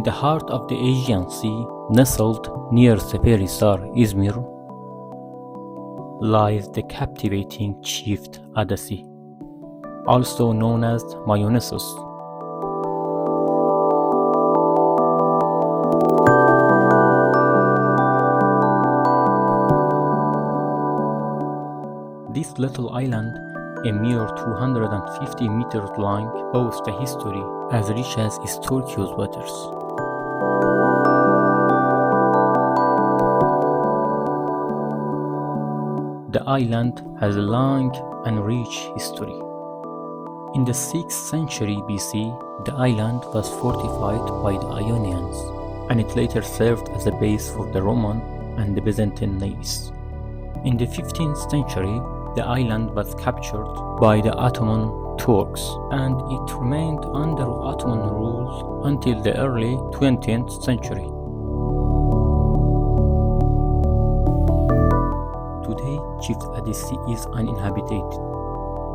the heart of the Aegean Sea, nestled near Seferihisar, Izmir, lies the captivating Çıfıt Adası, also known as Myonnesos. This little island, a mere 250 meters long, boasts a history as rich as its turquoise waters. The island has a long and rich history. In the 6th century BC, the island was fortified by the Ionians, and it later served as a base for the Roman and the Byzantine navies. In the 15th century, the island was captured by the Ottoman Turks, and it remained under Ottoman rule until the early 20th century. Today, Çıfıt Adası is uninhabited,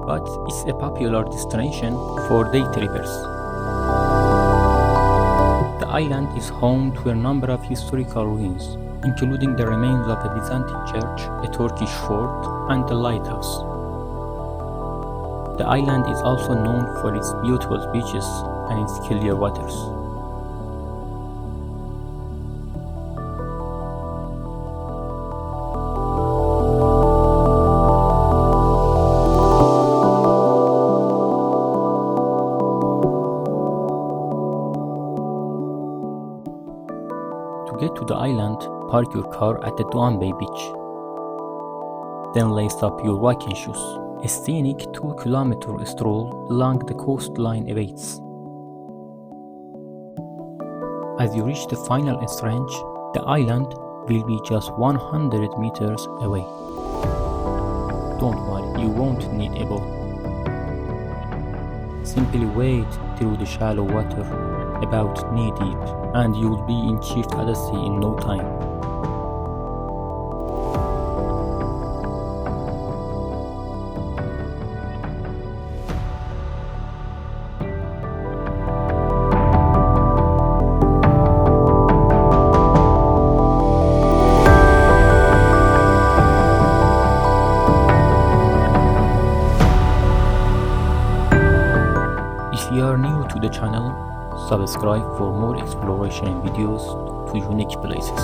but it's a popular destination for day trippers. The island is home to a number of historical ruins, including the remains of a Byzantine church, a Turkish fort, and a lighthouse. The island is also known for its beautiful beaches and its clear waters. To get to the island, park your car at the Doğanbey beach. Then lace up your walking shoes. A scenic 2-kilometer stroll along the coastline awaits. As you reach the final stretch, the island will be just 100 meters away. Don't worry, you won't need a boat. Simply wade through the shallow water about knee deep, and you'll be in Çıfıt Adası in no time. If you are new to the channel, subscribe for more exploration videos to unique places.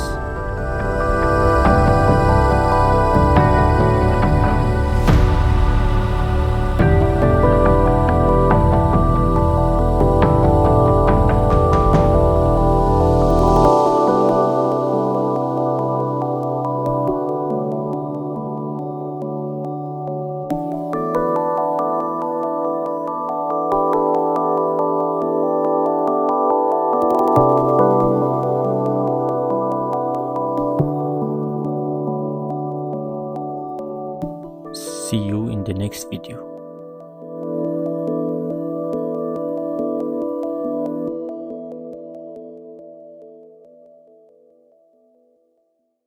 See you in the next video.